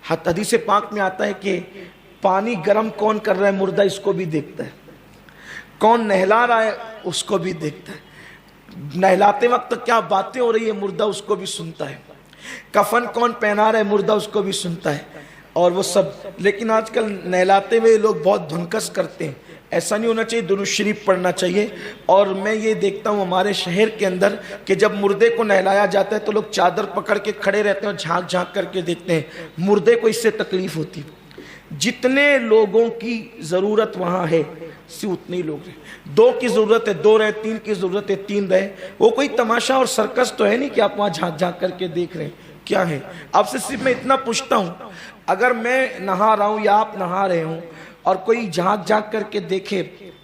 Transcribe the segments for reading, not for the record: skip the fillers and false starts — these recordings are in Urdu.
حدیث پاک میں آتا ہے کہ پانی گرم کون کر رہا ہے مردہ اس کو بھی دیکھتا ہے، کون نہلا رہا ہے اس کو بھی دیکھتا ہے، نہلاتے وقت کیا باتیں ہو رہی ہے مردہ اس کو بھی سنتا ہے، کفن کون پہنا رہا ہے مردہ اس کو بھی سنتا ہے، اور وہ سب۔ لیکن آج کل نہلاتے ہوئے لوگ بہت دھنکس کرتے ہیں، ایسا نہیں ہونا چاہیے، درود شریف پڑھنا چاہیے۔ اور میں یہ دیکھتا ہوں ہمارے شہر کے اندر کہ جب مردے کو نہلایا جاتا ہے تو لوگ چادر پکڑ کے کھڑے رہتے ہیں اور جھانک جھانک کر کے دیکھتے ہیں، مردے کو اس سے تکلیف ہوتی۔ جتنے لوگوں کی ضرورت وہاں ہے اتنے لوگ رہے، 2 کی ضرورت ہے 2 رہے، 3 کی ضرورت ہے 3 رہے، وہ کوئی تماشا اور سرکس تو ہے نہیں کہ آپ وہاں جھانک جھانک کر کے دیکھ رہے ہیں، کیا ہے؟ آپ سے صرف میں اتنا پوچھتا ہوں، اگر میں نہا رہا ہوں یا آپ نہا رہے ہوں اور کوئی جھانک جھانک کر کے دیکھے،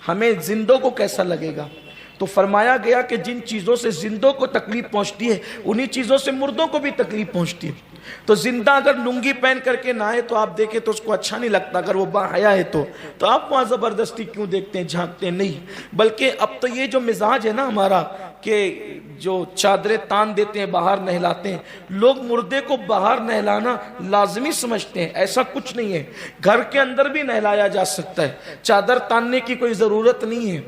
ہمیں زندوں کو کیسا لگے گا؟ تو فرمایا گیا کہ جن چیزوں سے زندوں کو تکلیف پہنچتی ہے انہی چیزوں سے مردوں کو بھی تکلیف پہنچتی ہے۔ تو زندہ اگر لنگی پہن کر کے نہائے تو آپ دیکھیں تو اس کو اچھا نہیں لگتا، اگر وہ باحیا ہے تو آپ وہاں زبردستی کیوں دیکھتے ہیں، جھانکتے ہیں؟ نہیں، بلکہ اب تو یہ جو مزاج ہے نا ہمارا کہ جو چادریں تان دیتے ہیں باہر نہلاتے ہیں، لوگ مردے کو باہر نہلانا لازمی سمجھتے ہیں، ایسا کچھ نہیں ہے، گھر کے اندر بھی نہلایا جا سکتا ہے، چادر تاننے کی کوئی ضرورت نہیں ہے۔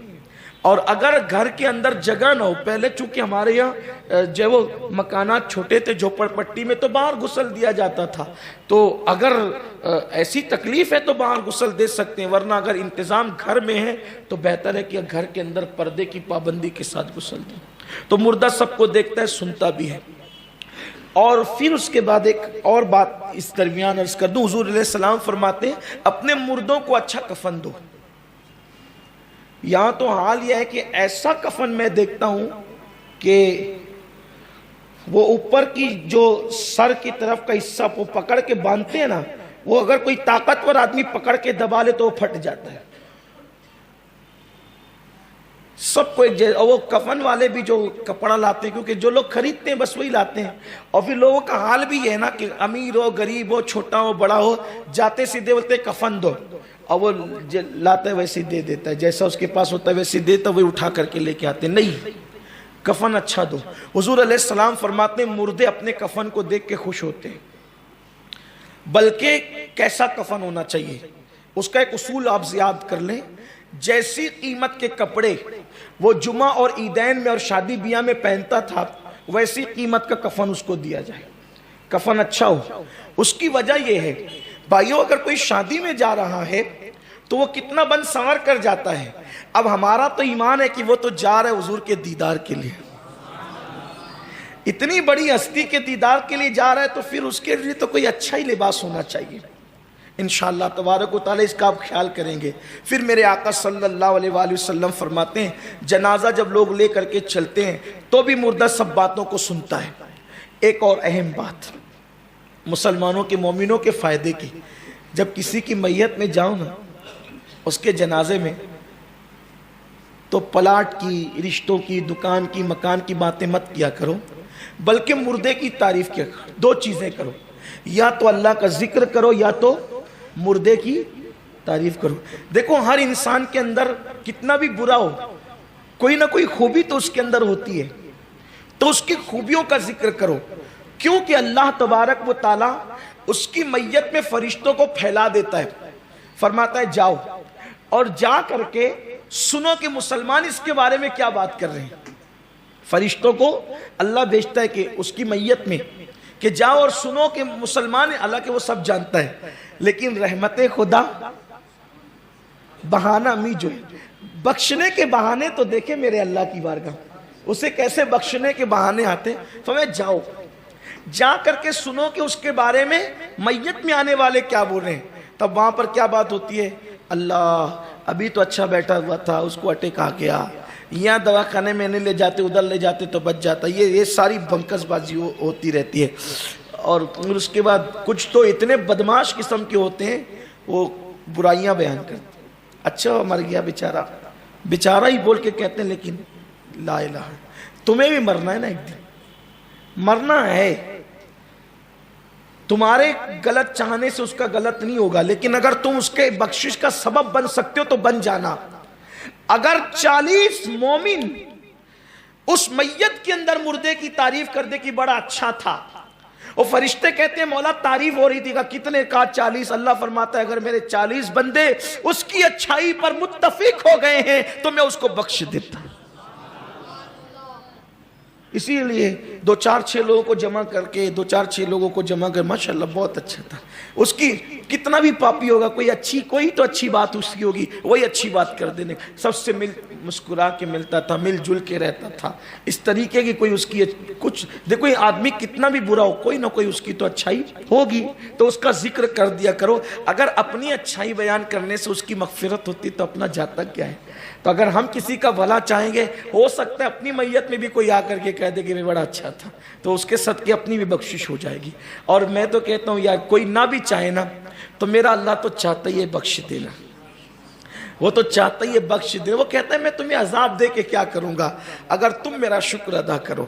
اور اگر گھر کے اندر جگہ نہ ہو، پہلے چونکہ ہمارے یہاں جو وہ مکانات چھوٹے تھے جھوپڑ پٹی میں، تو باہر غسل دیا جاتا تھا، تو اگر ایسی تکلیف ہے تو باہر غسل دے سکتے ہیں، ورنہ اگر انتظام گھر میں ہے تو بہتر ہے کہ گھر کے اندر پردے کی پابندی کے ساتھ غسل دیں۔ تو مردہ سب کو دیکھتا ہے، سنتا بھی ہے۔ اور پھر اس کے بعد ایک اور بات اس درمیان عرض کر دوں، حضور علیہ السلام فرماتے ہیں اپنے مردوں کو اچھا کفن دو۔ یہاں تو حال یہ ہے کہ ایسا کفن میں دیکھتا ہوں کہ وہ اوپر کی جو سر کی طرف کا حصہ وہ پکڑ کے باندھتے ہیں نا، وہ اگر کوئی طاقتور آدمی پکڑ کے دبا لے تو وہ پھٹ جاتا ہے۔ سب کو ایک جیسا، اور وہ کفن والے بھی جو کپڑا لاتے ہیں، کیونکہ جو لوگ خریدتے ہیں بس وہی لاتے ہیں، اور پھر لوگوں کا حال بھی یہ ہے نا کہ امیر ہو غریب ہو چھوٹا ہو بڑا ہو، جاتے سیدھے بولتے کفن دو، اور وہ لاتا ہے ویسے دے دیتا ہے، جیسا اس کے پاس ہوتا ہے ویسے دیتا ہے، وہ اٹھا کر کے لے کے آتے ہیں۔ نہیں، کفن اچھا دو۔ حضور علیہ السلام فرماتے ہیں مردے اپنے کفن کو دیکھ کے خوش ہوتے ہیں، بلکہ کیسا کفن ہونا چاہیے اس کا ایک اصول آپ یاد کر لیں، جیسی قیمت کے کپڑے وہ جمعہ اور عیدین میں اور شادی بیاہ میں پہنتا تھا، ویسی قیمت کا کفن اس کو دیا جائے، کفن اچھا ہو۔ اس کی وجہ یہ ہے بھائیو، اگر کوئی شادی میں جا رہا ہے تو وہ کتنا بن سنور کر جاتا ہے۔ اب ہمارا تو ایمان ہے کہ وہ تو جا رہا ہے حضور کے دیدار کے لیے، اتنی بڑی ہستی کے دیدار کے لیے جا رہا ہے، تو پھر اس کے لیے تو کوئی اچھا ہی لباس ہونا چاہیے۔ انشاءاللہ تبارک و تعالی اس کا آپ خیال کریں گے۔ پھر میرے آقا صلی اللہ علیہ وآلہ وسلم فرماتے ہیں جنازہ جب لوگ لے کر کے چلتے ہیں تو بھی مردہ سب باتوں کو سنتا ہے۔ ایک اور اہم بات مسلمانوں کے مومنوں کے فائدے کی، جب کسی کی میت میں جاؤ نا، اس کے جنازے میں، تو پلاٹ کی، رشتوں کی، دکان کی، مکان کی باتیں مت کیا کرو، بلکہ مردے کی تعریف کیا کرو۔ 2 چیزیں کرو، یا تو اللہ کا ذکر کرو یا تو مردے کی تعریف کرو۔ دیکھو ہر انسان کے اندر کتنا بھی برا ہو، کوئی نہ کوئی خوبی تو اس کے اندر ہوتی ہے، تو اس کی خوبیوں کا ذکر کرو، کیونکہ اللہ تبارک و تعالی اس کی میت میں فرشتوں کو پھیلا دیتا ہے، فرماتا ہے جاؤ اور جا کر کے سنو کہ مسلمان اس کے بارے میں کیا بات کر رہے ہیں۔ فرشتوں کو اللہ بھیجتا ہے کہ اس کی میت میں کہ جاؤ اور سنو کہ مسلمان، اللہ کہ وہ سب جانتا ہے، لیکن رحمت خدا بہانہ می جو ہے، بخشنے کے بہانے تو دیکھیں میرے اللہ کی بارگاہ، اسے کیسے بخشنے کے بہانے آتے، تو میں جاؤ، جا کر کے سنو کہ اس کے بارے میں میت میں آنے والے کیا بول رہے ہیں۔ تب وہاں پر کیا بات ہوتی ہے، اللہ ابھی تو اچھا بیٹھا ہوا تھا، اس کو اٹیک آ گیا، یہاں دواخانے میں نہیں لے جاتے، ادھر لے جاتے تو بچ جاتا۔ یہ ساری بنکس بازی ہوتی رہتی ہے۔ اور اس کے بعد کچھ تو اتنے بدماش قسم کے ہوتے ہیں، وہ برائیاں بیان کرتے ہیں، اچھا مر گیا بیچارہ، بیچارہ ہی بول کے کہتے ہیں، لیکن لا الہ، تمہیں بھی مرنا ہے نا، ایک دن مرنا ہے، تمہارے غلط چاہنے سے اس کا غلط نہیں ہوگا، لیکن اگر تم اس کے بخشش کا سبب بن سکتے ہو تو بن جانا۔ اگر 40 مومن اس میت کے اندر مردے کی تعریف کر دے کہ بڑا اچھا تھا، وہ فرشتے کہتے ہیں مولا تعریف ہو رہی تھی کہ کتنے کا 40. اللہ فرماتا ہے اگر میرے 40 بندے اس کی اچھائی پر متفق ہو گئے ہیں تو میں اس کو بخش دیتا ہوں. اسی لیے 2-4-6 لوگوں کو جمع کر کے 2-4-6 لوگوں کو جمع کر ماشاءاللہ بہت اچھا تھا. اس کی کتنا بھی پاپی ہوگا کوئی تو اچھی بات اس کی ہوگی, وہی اچھی بات کر دینے. سب سے مسکرا کے ملتا تھا, مل جل کے رہتا تھا. اس طریقے کی کوئی اس کی کچھ دیکھو, یہ آدمی کتنا بھی برا ہو کوئی نہ کوئی اس کی تو اچھائی ہوگی, تو اس کا ذکر کر دیا کرو. اگر اپنی اچھائی بیان کرنے سے اس کی مغفرت ہوتی تو اپنا جاتا کیا ہے. تو اگر ہم کسی کا بھلا چاہیں گے, ہو سکتا ہے اپنی میت میں بھی کوئی آ کر کے کہہ دے کہ میں بڑا اچھا تھا, تو اس کے صدقے اپنی بھی بخشش ہو جائے گی. اور میں تو کہتا ہوں یار کوئی نہ بھی چاہے نا تو میرا اللہ تو چاہتا ہی ہے بخش دینا, وہ تو چاہتا ہی ہے بخش دے. وہ کہتا ہے میں تمہیں عذاب دے کے کیا کروں گا اگر تم میرا شکر ادا کرو.